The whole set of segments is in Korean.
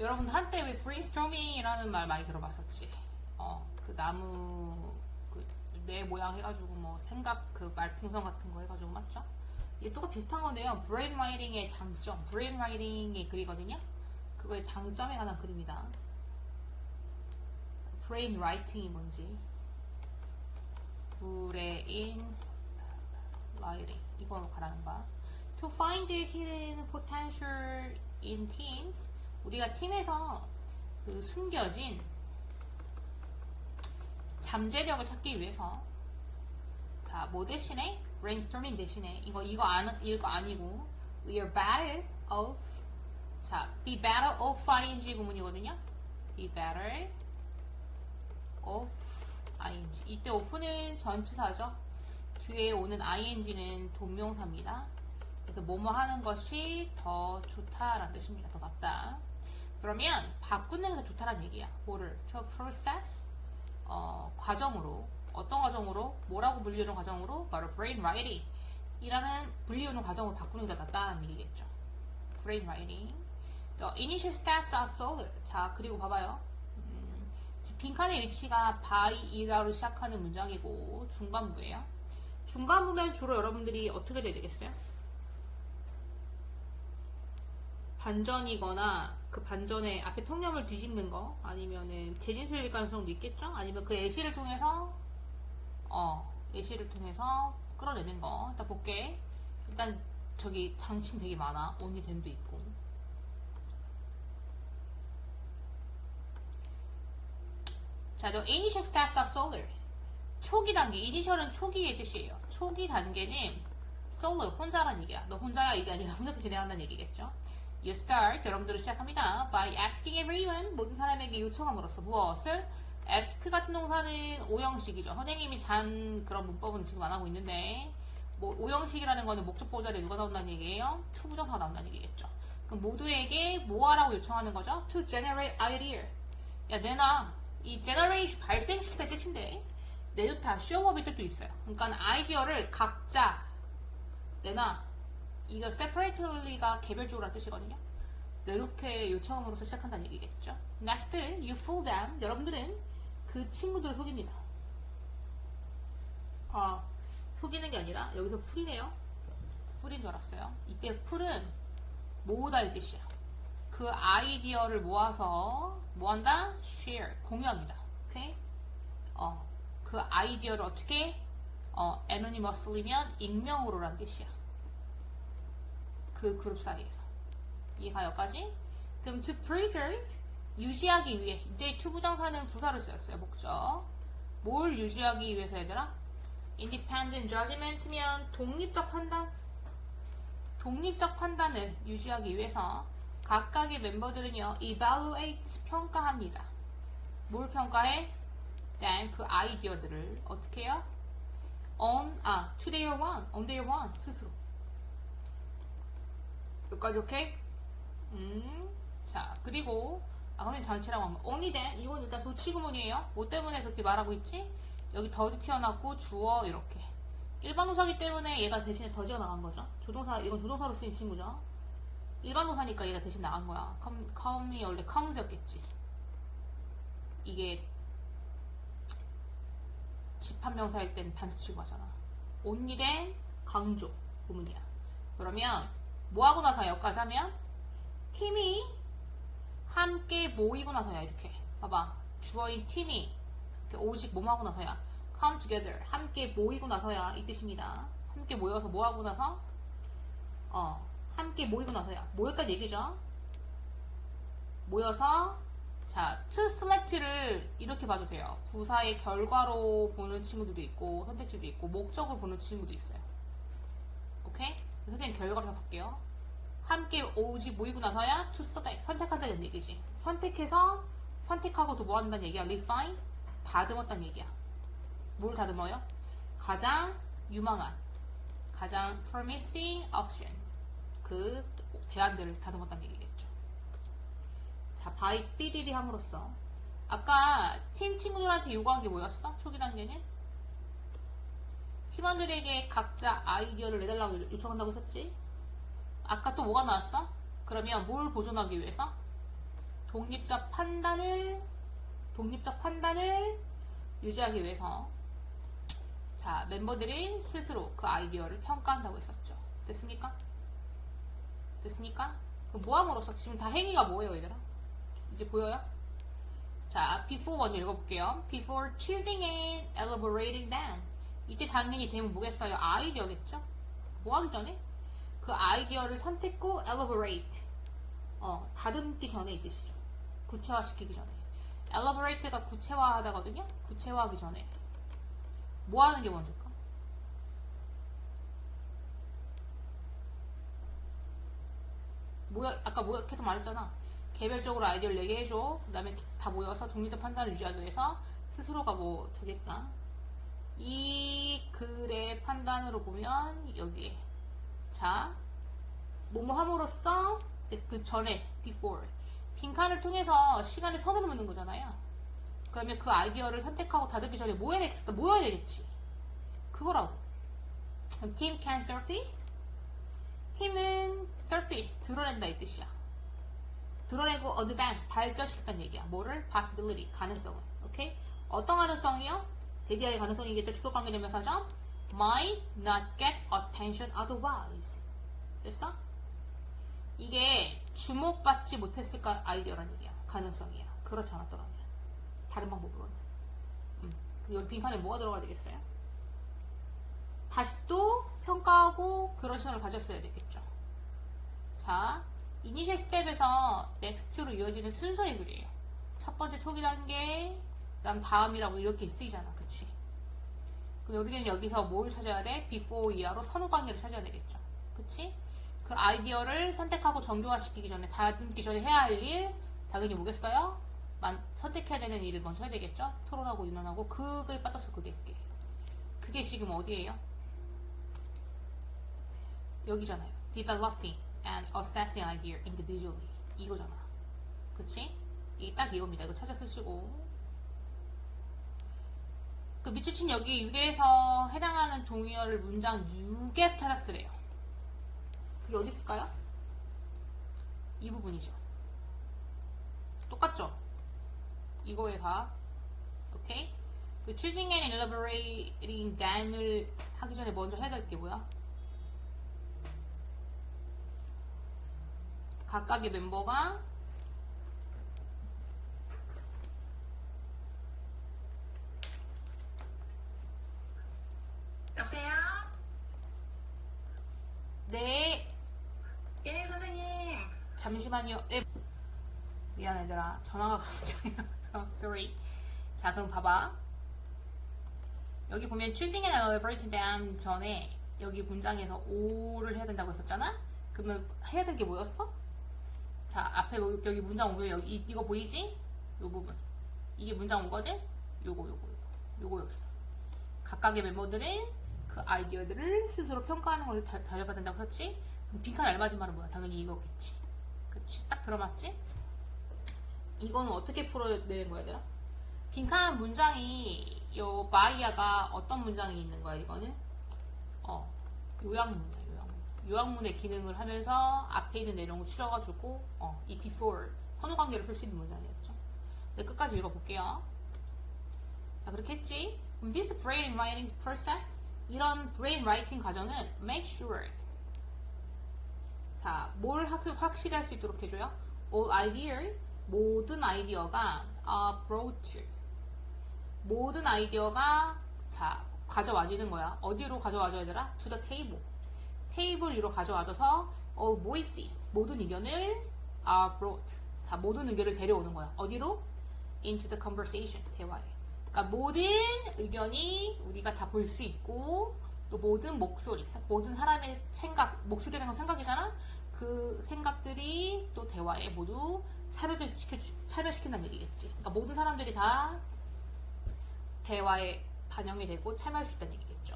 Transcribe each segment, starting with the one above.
여러분 한때 왜 brainstorming이라는 말 많이 들어봤었지? 그 나무 그 내 모양 해가지고 뭐 생각 그 말풍선 같은 거 해가지고 맞죠? 이게 또 비슷한 건데요. brainwriting의 장점, brainwriting의 글이거든요. 그거의 장점에 관한 글입니다. brainwriting이 뭔지. brainwriting 이걸로 가라는 거야. To find the hidden potential in teams. 우리가 팀에서 그 숨겨진 잠재력을 찾기 위해서 자, 뭐 대신에 brainstorming 대신에 이거 아니고 we are better off 자, be better off ing 구문이거든요. be better off ing 이때 off는 전치사죠. 뒤에 오는 ing는 동명사입니다. 그래서 뭐뭐 하는 것이 더 좋다라는 뜻입니다. 더 낫다. 그러면 바꾸는 게 더 좋다라는 얘기야. 뭐를? to process 과정으로 어떤 과정으로 뭐라고 불리우는 과정으로 바로 brainwriting 이라는 불리우는 과정으로 바꾸는 게 더 낫다는 얘기겠죠. brainwriting. The initial steps are slower. 자 그리고 봐봐요. 빈칸의 위치가 by이라로 시작하는 문장이고 중반부예요. 중반부면 주로 여러분들이 어떻게 돼야 되겠어요? 반전이거나 그 반전에 앞에 통념을 뒤집는 거 아니면은 재진술일 가능성도 있겠죠? 아니면 그 예시를 통해서 끌어내는 거. 일단 볼게. 일단 저기 장치는 되게 많아. only then도 있고. 자, the initial steps are slower. 초기 단계. initial은 초기의 뜻이에요. 초기 단계는 solo, 혼자란 얘기야. 너 혼자야 이게 아니라 혼자서 진행한다는 얘기겠죠? You start, 여러분들은 시작합니다. By asking everyone, 모든 사람에게 요청함으로써 무엇을? ask 같은 동사는 오형식이죠. 선생님이 잔 그런 문법은 지금 안 하고 있는데 뭐 오형식이라는 거는 목적 보호자리에 누가 나온다는 얘기예요? to 부정사가 나온다는 얘기겠죠. 그럼 모두에게 뭐 하라고 요청하는 거죠? To generate idea. 야 내놔. 이 generate 발생시키다 뜻인데 내놓다, 쇼업의 뜻도 있어요. 그러니까 아이디어를 각자 내놔. 이거 separately가 개별적으로 하는 뜻이거든요. 이렇게 요청함으로써 시작한다는 얘기겠죠. Next, you fool them. 여러분들은 그 친구들을 속입니다. 속이는 게 아니라 여기서 풀이네요. 풀인 줄 알았어요. 이때 풀은 모으다의 뜻이야. 그 아이디어를 모아서 뭐한다? share, 공유합니다. 오케이? 그 아이디어를 어떻게? anonymously면 익명으로란 뜻이야. 그 그룹 사이에서. 이해가 여기까지? 그럼 to preserve, 유지하기 위해. 이때 to 부정사는 부사를 쓰였어요. 목적. 뭘 유지하기 위해서 얘들아? independent judgment면 독립적 판단. 독립적 판단을 유지하기 위해서 각각의 member들은요 evaluate, 평가합니다. 뭘 평가해? then 그 아이디어들을 어떻게 해요? on their own, 스스로. 여기까지 오케이? 자, 그리고 선생님 장치라고 한 거. only then, 이건 일단 도치구문이에요. 뭐 때문에 그렇게 말하고 있지? 여기 더지 튀어나왔고 주어 이렇게. 일반 동사기 때문에 얘가 대신에 더지가 나간 거죠. 조동사, 이건 조동사로 쓰인 친구죠. 일반 동사니까 얘가 대신 나간 거야. come이 원래 comes였겠지. 이게 집합명사일 땐 단수 치고 하잖아. only then, 강조 구문이야. 그러면 뭐 하고 나서야 여기까지 하면 팀이 함께 모이고 나서야 이렇게 봐봐 주어인 팀이 이렇게 오직 뭐 하고 나서야 come together 함께 모이고 나서야 이 뜻입니다. 함께 모여서 뭐 하고 나서 함께 모이고 나서야 모였다는 얘기죠. 모여서 자 to select를 이렇게 봐도 돼요. 부사의 결과로 보는 친구들도 있고 선택지도 있고 목적으로 보는 친구도 있어요. 오케이? 선생님 결과로 해볼게요. 함께 오직 모이고 나서야 to select 선택한다는 얘기지. 선택해서 선택하고 또 뭐 한다는 얘기야? refine 다듬었다는 얘기야. 뭘 다듬어요? 가장 유망한 가장 promising option 그 대안들을 다듬었다는 얘기겠죠. 자, by BDD 함으로써 아까 팀 친구들한테 요구한 게 뭐였어? 초기 단계는 팀원들에게 각자 아이디어를 내달라고 요청한다고 했었지. 아까 또 뭐가 나왔어? 그러면 뭘 보존하기 위해서? 독립적 판단을 유지하기 위해서 자, 멤버들이 스스로 그 아이디어를 평가한다고 했었죠. 됐습니까? 됐습니까? 그 모함으로써 지금 다 행위가 뭐예요, 얘들아? 이제 보여요? 자, before 먼저 읽어볼게요. Before choosing and elaborating them. 이때 당연히 되면 뭐겠어요? 아이디어겠죠? 뭐 하기 전에? 그 아이디어를 선택 후 elaborate. 다듬기 전에 이 뜻이죠. 구체화시키기 전에. elaborate가 구체화하다거든요? 구체화하기 전에. 뭐 하는 게 먼저일까? 아까 계속 말했잖아. 개별적으로 아이디어를 내게 해줘. 그 다음에 다 모여서 독립적 판단을 유지하기 위해서 스스로가 뭐 되겠다. 이 글의 판단으로 보면 여기에 자 뭐뭐 함으로써 그 전에 before 빈칸을 통해서 시간에 선을 긋는 거잖아요. 그러면 그 아이디어를 선택하고 다듬기 전에 뭐 해야 되겠어? 모여야 되겠지. 그거라고. Tim can surface. 팀은 surface 드러낸다 이 뜻이야. 드러내고 advance 발전시켰다는 얘기야. 뭐를? possibility 가능성을. 오케이? 어떤 가능성이요? 대기하의 가능성이겠죠. 주격관계대명사죠. might not get attention otherwise. 됐어? 이게 주목받지 못했을 아이디어란 얘기야. 가능성이야. 그렇지 않았더라면. 다른 방법으로는. 그럼 여기 빈칸에 뭐가 들어가야 되겠어요? 다시 또 평가하고 그런 시간을 가졌어야 되겠죠. 자, 이니셜 스텝에서 넥스트로 이어지는 순서의 글이에요. 첫 번째 초기 단계, 그다음 다음이라고 이렇게 쓰이잖아. 그치? 그럼 우리는 여기서 뭘 찾아야 돼? before 이하로 선후 관계를 찾아야 되겠죠. 그치? 그 아이디어를 선택하고 정교화시키기 전에, 다듬기 전에 해야 할 일, 당연히 뭐겠어요? 선택해야 되는 일을 먼저 해야 되겠죠? 토론하고 의논하고 그거에 빠졌어. 그게 지금 어디예요? 여기잖아요. developing and assessing idea individually. 이거잖아. 그치? 이게 딱 이겁니다. 이거 찾아 쓰시고. 그 밑줄친 여기 6에서 해당하는 동의어를 문장 6에서 찾아 쓰래요. 그게 어디 있을까요? 이 부분이죠. 똑같죠? 이거에 다. 오케이? 그 choosing and elaborating them을 하기 전에 먼저 해야 될 게 뭐야? 각각의 멤버가 여보세요? 네. 예, 선생님. 잠시만요. 네. 미안 얘들아. 전화가 갑자기 sorry. 자, 그럼 봐봐. 여기 보면 choosing and elaborating them 전에 여기 문장에서 O를 해야 된다고 했었잖아? 그러면 해야 될 게 뭐였어? 자, 앞에 여기 문장 오면 여기 이거 보이지? 요 부분. 이게 문장 오거든? 요거였어. 각각의 멤버들은 그 아이디어들을 스스로 평가하는 걸 다져봐야 된다고 했지? 그럼 빈칸 알맞은 말은 뭐야? 당연히 이거겠지. 그치? 딱 들어맞지? 이거는 어떻게 풀어내는 거야, 얘들아? 빈칸 문장이 요 바이아가 어떤 문장이 있는 거야, 이거는? 요약문이야. 요약문의 기능을 하면서 앞에 있는 내용을 추려가지고 이 before 선후 관계를 풀 수 있는 문장이었죠. 네, 끝까지 읽어볼게요. 자, 그렇게 했지. 그럼 this brain writing process 이런 brain writing 과정은 make sure 자, 뭘 확실히 할 수 있도록 해줘요? all idea 모든 아이디어가 brought 모든 아이디어가 자 가져와지는 거야. 어디로 가져와줘야 되라? to the table 테이블 위로 가져와줘서 all voices 모든 의견을 are brought 자 모든 의견을 데려오는 거야. 어디로? into the conversation 대화에. 그러니까 모든 의견이 우리가 다 볼 수 있고 또 모든 목소리 모든 사람의 생각 목소리라는 건 생각이잖아. 그 생각들이 또 대화에 모두 참여시킨다는 얘기겠지. 그러니까 모든 사람들이 다 대화에 반영이 되고 참여할 수 있다는 얘기겠죠.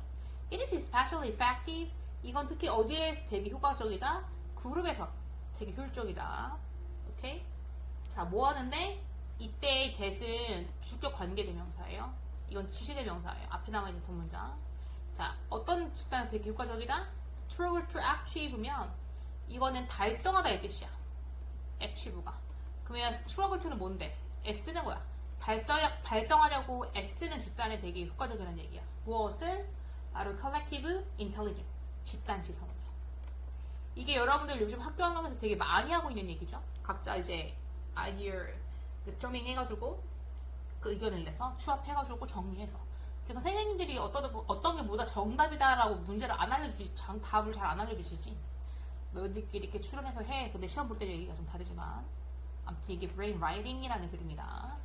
It is especially effective 이건 특히 어디에 되게 효과적이다? 그룹에서 되게 효율적이다. 오케이? 자, 뭐 하는데? 이때의 that은 주격 관계대명사예요. 이건 지시대명사예요. 앞에 나와있는 본문장. 자, 어떤 집단은 되게 효과적이다? strive to achieve면 이거는 달성하다 이 뜻이야. achieve가. 그러면 struggle to는 뭔데? S는 뭐야? 달성하려고 S는 집단에 되게 효과적이라는 얘기야. 무엇을? 바로 collective intelligence, 집단 지성이야. 이게 여러분들 요즘 학교 환경에서 되게 많이 하고 있는 얘기죠. 각자 이제 아이디어 스토밍 해가지고 그 의견을 내서 추합해가지고 정리해서. 그래서 선생님들이 어떤 게 뭐다 정답이다라고 문제를 안 알려주시지, 답을 잘 안 알려주시지. 너희들끼리 이렇게 추론해서 해. 근데 시험 볼 때 얘기가 좀 다르지만. 아무튼 이게 브레인 라이팅이라는 글입니다.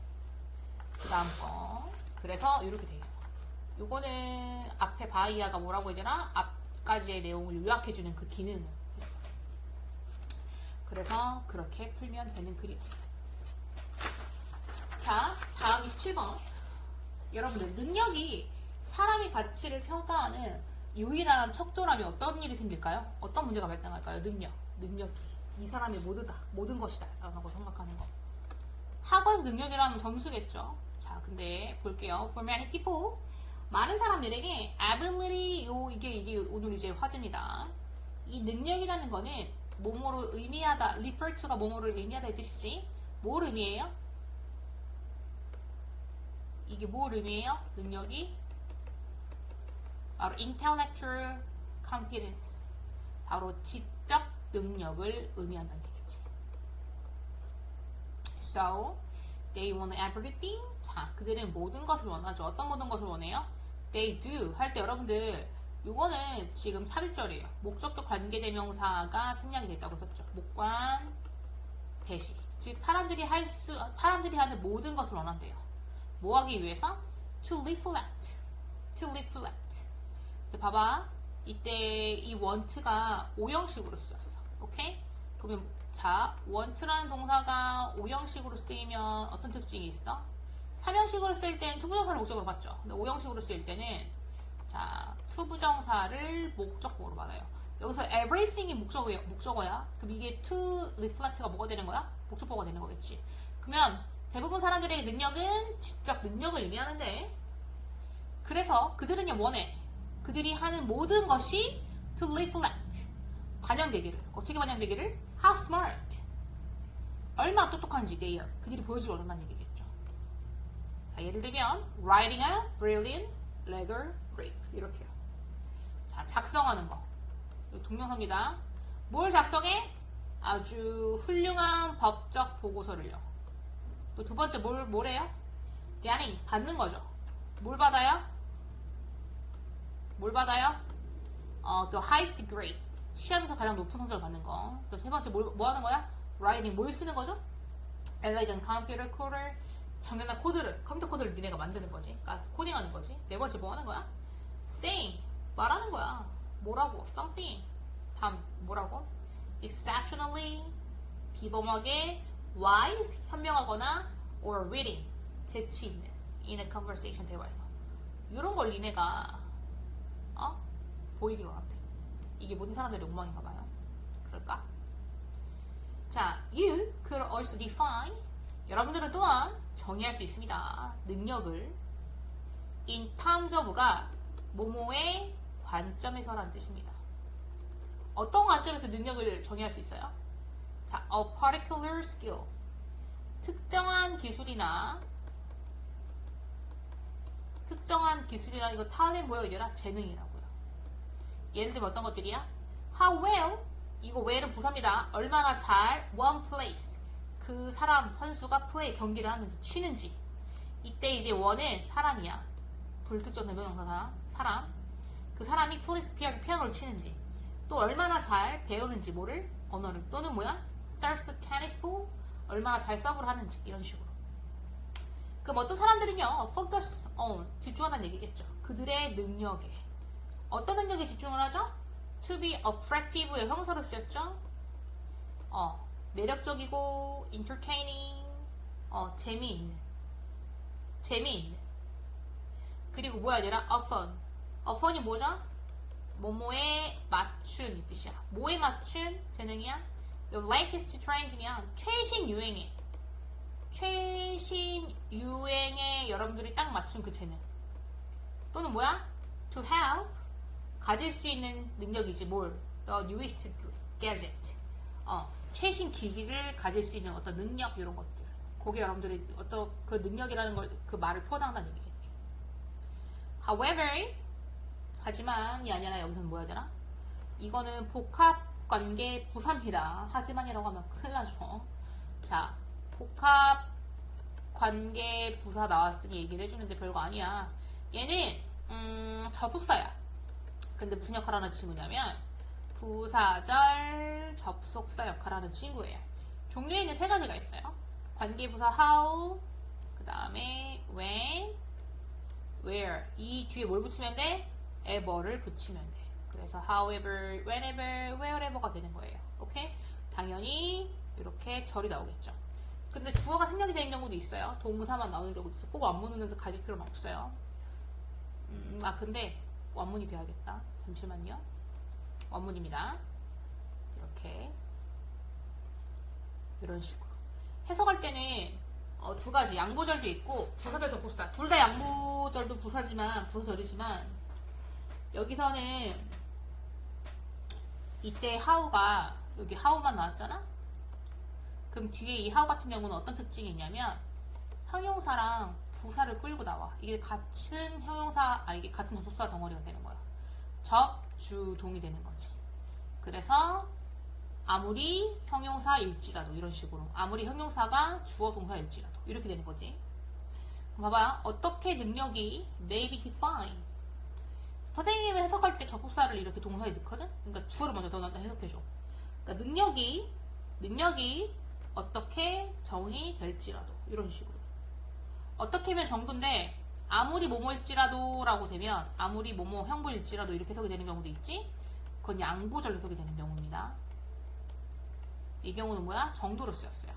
그 다음 거. 그래서 이렇게 돼 있어. 요거는 앞에 바이아가 뭐라고 해야 되나? 앞까지의 내용을 요약해주는 그 기능을 했어. 그래서 그렇게 풀면 되는 글이었어. 자, 다음 27번. 여러분들, 능력이 사람의 가치를 평가하는 유일한 척도라면 어떤 일이 생길까요? 어떤 문제가 발생할까요? 능력이 이 사람의 모든 것이다 라고 생각하는 거. 학원 능력이라면 점수겠죠. 자, 근데 볼게요. For many people, 많은 사람들에게 ability, 이게 오늘 이제 화제입니다. 이 능력이라는 거는 뭐뭐로 의미하다, refer to가 뭐뭐를 의미하다의 뜻이지. 뭘 의미해요? 이게 뭘 의미해요? 능력이 바로 intellectual competence, 바로 지적 능력을 의미한다는 얘기지. So, they want everything. 자, 그들은 모든 것을 원하죠. 어떤 모든 것을 원해요? They do 할 때 여러분들 이거는 지금 삽입절이에요. 목적격 관계대명사가 생략이 됐다고 썼죠. 목관 대시. 즉 사람들이 하는 모든 것을 원한대요. 뭐 하기 위해서? To reflect. 근데 봐봐. 이때 이 want가 오형식으로 쓰였어. 오케이? 그러면 자, want라는 동사가 오형식으로 쓰이면 어떤 특징이 있어? 3형식으로 쓰일 때는 투부정사를 목적으로 받죠. 근데 5형식으로 쓰일 때는 자, 투부정사를 목적보로 받아요. 여기서 everything이 목적어야. 그럼 이게 to reflect가 뭐가 되는 거야? 목적보가 되는 거겠지. 그러면 대부분 사람들의 능력은 지적 능력을 의미하는데, 그래서 그들은 원해. 그들이 하는 모든 것이 to reflect, 반영되기를. 어떻게 반영되기를? How smart, 얼마나 똑똑한지 they are. 그들이 보여주길 원한다는 얘기겠죠. 자, 예를 들면 writing a brilliant legal brief 이렇게요. 자, 작성하는 거. 이거 동명사입니다. 뭘 작성해? 아주 훌륭한 법적 보고서를요. 또 두 번째 뭐래요? getting, 받는 거죠. 뭘 받아요? The highest grade, 시험에서 가장 높은 성적을 받는 거. 또 세 번째 뭐 하는 거야? writing, 뭘 쓰는 거죠? elegant computer coder, 정연한 코드를, 컴퓨터 코드를 니네가 만드는 거지. 그러니까 코딩하는 거지. 네 번째 뭐 하는 거야? saying, 말하는 거야. 뭐라고? something. 다음 뭐라고? exceptionally, 비범하게, wise, 현명하거나, or witty, 재치 있는, in a conversation, 대화에서. 이런 걸 니네가 보이기로 한대. 이게 모든 사람들의 욕망인가 봐요. 그럴까? 자, you could also define, 여러분들은 또한 정의할 수 있습니다. 능력을 in terms of가 뭐뭐의 관점에서라는 뜻입니다. 어떤 관점에서 능력을 정의할 수 있어요? 자, a particular skill, 특정한 기술이나 이거 talent 뭐예요? 얘라 재능이라고요. 예를 들면 어떤 것들이야? How well, 이거 well은 부사입니다. 얼마나 잘 one place, 그 사람 선수가 플레이 경기를 하는지, 치는지. 이때 이제 원은 사람이야. 불특정 대명사가 사람. 그 사람이 피아노를 치는지, 또 얼마나 잘 배우는지 뭐를? 언어를. 또는 뭐야? serves tennis ball, 얼마나 잘 서브를 하는지. 이런 식으로. 그럼 어떤 사람들은요, focus on, 집중한다는 얘기겠죠. 그들의 능력에. 어떤 능력에 집중을 하죠? to be attractive의 형사로 쓰였죠. 매력적이고 entertaining, 재미있는. 그리고 뭐야 얘라? fun이 뭐죠? 뭐뭐에 맞춘 이 뜻이야. 뭐에 맞춘 재능이야? The latest trend면 최신 유행에 여러분들이 딱 맞춘 그 재능. 또는 뭐야? to have, 가질 수 있는 능력이지. 뭘? The newest gadget, 최신 기기를 가질 수 있는 어떤 능력 이런 것들. 그게 여러분들이 어떤 그 능력이라는 걸 그 말을 포장한다는 얘기겠죠. However, 하지만이 아니라 여기서는 뭐 해야 되나? 이거는 복합관계 부사입니다. 하지만이라고 하면 큰일 나죠. 자, 복합관계 부사 나왔으니 얘기를 해주는데 별거 아니야. 얘는 접속사야. 근데 무슨 역할을 하는 친구냐면 부사절 접속사 역할을 하는 친구예요. 종류에는 세 가지가 있어요. 관계부사 how, 그 다음에 when, where. 이 뒤에 뭘 붙이면 돼? ever를 붙이면 돼. 그래서 however, whenever, wherever가 되는 거예요. 오케이? 당연히 이렇게 절이 나오겠죠. 근데 주어가 생략이 되는 경우도 있어요. 동사만 나오는 경우도 있어요. 꼭 원문은 가질 필요는 없어요. 근데 원문이 돼야겠다. 잠시만요. 원문입니다. 이렇게 이런 식으로 해석할 때는 두 가지 양보절도 있고 부사절 접속사 둘 다 양보절도 부사절이지만 여기서는 이때 how가 여기 how만 나왔잖아. 그럼 뒤에 이 how 같은 경우는 어떤 특징이 있냐면 형용사랑 부사를 끌고 나와. 이게 같은 형용사, 이게 같은 접속사 덩어리가 되는 거야. 접주동이 되는 거지. 그래서 아무리 형용사일지라도 이런 식으로 아무리 형용사가 주어 동사일지라도 이렇게 되는 거지. 봐봐. 어떻게 능력이 may be defined. 선생님이 해석할 때 접속사를 이렇게 동사에 넣거든. 그러니까 주어를 먼저 넣어놨다 해석해줘. 그러니까 능력이 어떻게 정의될지라도 이런 식으로. 어떻게면 정도인데 아무리 뭐뭐일지라도 라고 되면 아무리 뭐뭐 형부일지라도 이렇게 해석이 되는 경우도 있지. 그건 양보절 해석이 되는 경우입니다. 이 경우는 뭐야? 정도로 쓰였어요.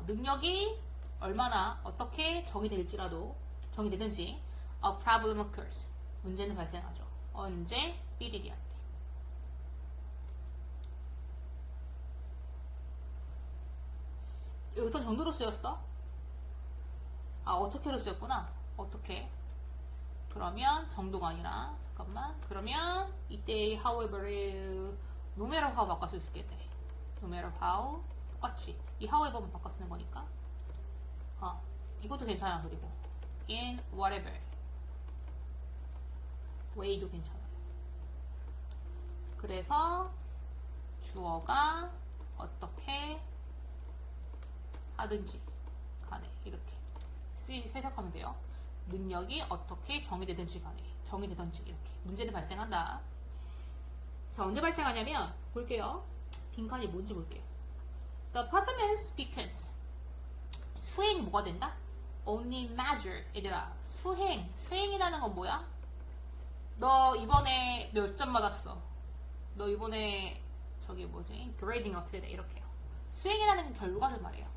능력이 얼마나 어떻게 정의되든지 a problem occurs. 문제는 발생하죠. 언제? 삐리리할 때. 여기서 정도로 쓰였어? 어떻게로 쓰였구나. 어떻게? 그러면 정도가 아니라 잠깐만. 그러면 이때 however를 no matter how 바꿔 쓸 수 있겠네. no matter how 똑같이 이 however만 바꿔 쓰는 거니까. 이것도 괜찮아. 그리고 in whatever way도 괜찮아요. 그래서 주어가 어떻게 하든지 간에 이렇게 해석하면 돼요. 능력이 어떻게 정의되든지 간에 정의되든지 이렇게 문제는 발생한다. 자, 언제 발생하냐면 볼게요. 빈칸이 뭔지 볼게요. The performance becomes 수행이 뭐가 된다? Only measure. 얘들아, 수행이라는 건 뭐야? 너 이번에 몇 점 받았어? 너 이번에 저기 뭐지? 그레이딩 어떻게 돼? 이렇게요. 수행이라는 건 결과를 말해요.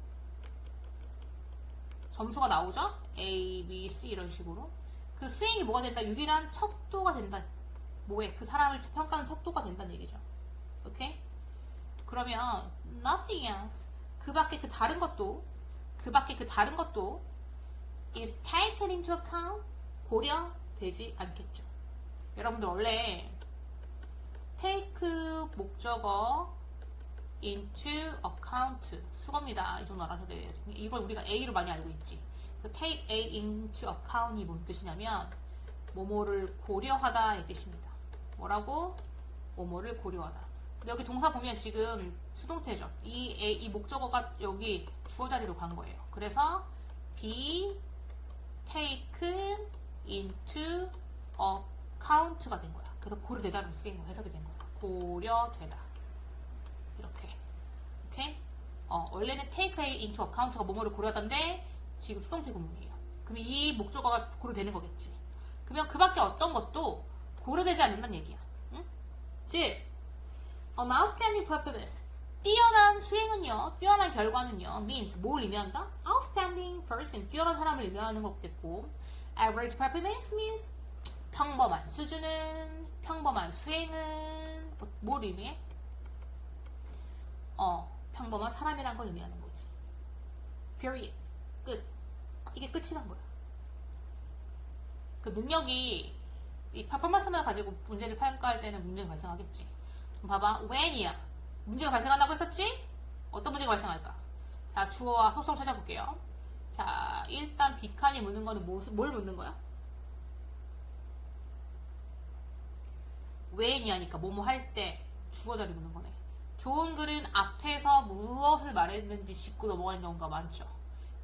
점수가 나오죠? A, B, C 이런 식으로. 그 수행이 뭐가 된다? 유일한 척도가 된다. 뭐에? 그 사람을 평가하는 척도가 된다는 얘기죠. 오케이? 그러면 nothing else. 그 밖에 그 다른 것도 is taken into account. 고려되지 않겠죠. 여러분들 원래 take 목적어 into account 수거입니다. 이 정도 알아셔야 돼요. 이걸 우리가 A로 많이 알고 있지. take A into account이 무슨 뜻이냐면 뭐뭐를 고려하다 이 뜻입니다. 뭐라고? 뭐뭐를 고려하다. 근데 여기 동사 보면 지금 수동태죠. 이 목적어가 여기 주어 자리로 간 거예요. 그래서 be taken into account가 된 거야. 그래서 고려되다로 쓰인 거 해석이 된 거야. 고려되다. 이렇게. 오케이? 원래는 take into account가 뭐뭐를 고려하던데 지금 수동태 구문이에요. 그럼 이 목적어가 고려되는 거겠지. 그러면 그 밖에 어떤 것도 고려되지 않는다는 얘기야. 응? 즉, an outstanding performance. 뛰어난 수행은요, 뛰어난 결과는요, means 뭘 의미한다? outstanding person, 뛰어난 사람을 의미하는 거겠고, average performance means 평범한 수준은, 평범한 수행은 뭘 의미해? 평범한 사람이란 걸 의미하는 거지. period. 끝. 이게 끝이란 거야. 그 능력이 이 퍼포먼스만 가지고 문제를 평가할 때는 문제가 발생하겠지. 봐봐. when이야. 문제가 발생한다고 했었지? 어떤 문제가 발생할까? 자, 주어와 속성 찾아볼게요. 자, 일단 빅한이 묻는 거는 뭘 묻는 거야? when이 하니까 뭐뭐 할 때 주어 자리 묻는 거네. 좋은 글은 앞에서 무엇을 말했는지 짚고 넘어가는 경우가 많죠.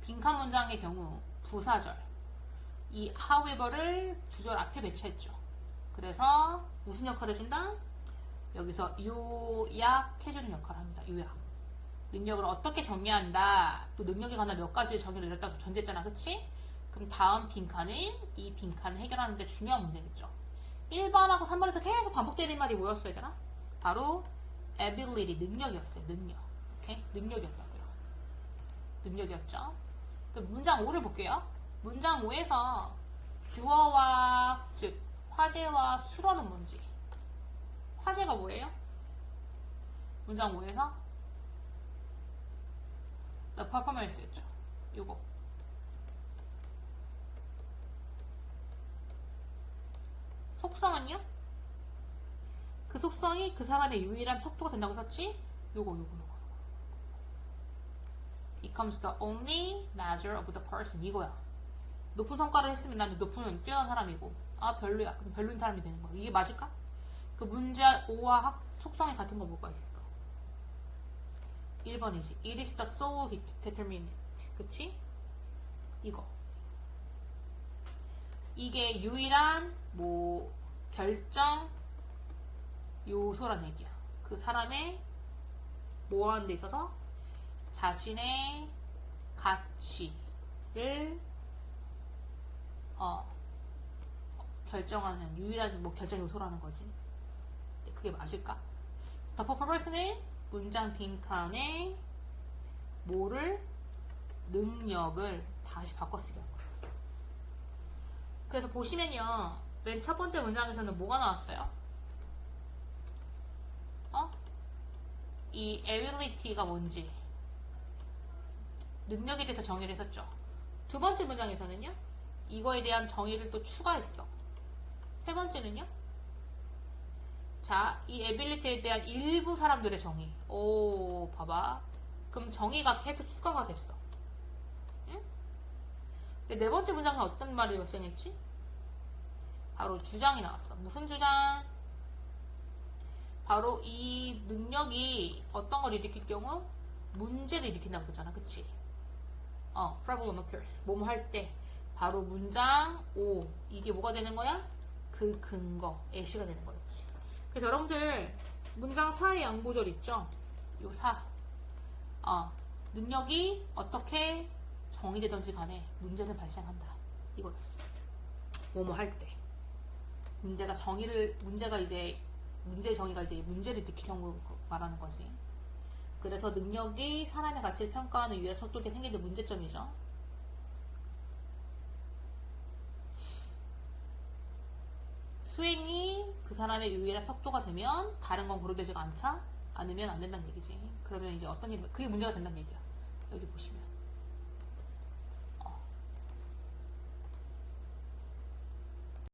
빈칸 문장의 경우 부사절 이 however를 주절 앞에 배치했죠. 그래서 무슨 역할을 해준다? 여기서 요약해주는 역할을 합니다. 요약. 능력을 어떻게 정리한다. 또 능력에 관한 몇 가지 정의를 내렸다고 전제했잖아. 그치? 그럼 다음 빈칸은 이 빈칸을 해결하는 데 중요한 문제겠죠. 1번하고 3번에서 계속 반복되는 말이 뭐였어야 되나? 바로 ability, 능력이었어요. 능력. 오케이? 능력이었다고요. 능력이었죠. 그럼 문장 5를 볼게요. 문장 5에서 주어와 즉 화제와 수로는 뭔지. 화제가 뭐예요? 문장 5에서 the performance였죠. 요거. 속성은요? 그 속성이 그 사람의 유일한 척도가 된다고 썼지? 요거. It comes the only measure of the person. 이거야. 높은 성과를 했으면 나는 높은 뛰어난 사람이고, 아 별로야. 그럼 별로인 사람이 되는 거야. 이게 맞을까? 그 문제 5와 속성이 같은 거 뭐가 있을까? 1번이지. It is the sole determinant. 그치? 이거. 이게 유일한 뭐 결정 요소란 얘기야. 그 사람의 뭐 하는 데 있어서 자신의 가치를 결정하는 유일한 뭐 결정 요소라는 거지. 그게 맞을까? The purpose는 문장 빈칸에 뭐를 능력을 다시 바꿔쓰기 한 거예요. 그래서 보시면요, 맨 첫 번째 문장에서는 뭐가 나왔어요? 이 ability가 뭔지 능력에 대해서 정의를 했었죠. 두 번째 문장에서는요, 이거에 대한 정의를 또 추가했어. 세 번째는요, 자, 이 ability에 대한 일부 사람들의 정의. 오, 봐봐. 그럼 정의가 계속 추가가 됐어. 응? 근데 네 번째 문장은 어떤 말이 발생했지? 바로 주장이 나왔어. 무슨 주장? 바로 이 능력이 어떤 걸 일으킬 경우 문제를 일으킨다고 했잖아. 그치? problem occurs. 뭐뭐 할 때 바로 문장 5. 이게 뭐가 되는 거야? 그 근거, 예시가 되는 거였지. 그래서 여러분들 문장 4의 양보절 있죠? 요 4. 능력이 어떻게 정의되든지 간에 문제는 발생한다. 이거였어. 뭐뭐 할 때. 문제의 정의가 이제 문제를 일으킬 경우를 말하는 거지. 그래서 능력이 사람의 가치를 평가하는 유일한 척도일 때 생기는 문제점이죠. 수행이 그 사람의 유일한 척도가 되면 다른 건 고려되지가 않으면 안 된다는 얘기지. 그러면 이제 어떤 일이 그게 문제가 된다는 얘기야. 여기 보시면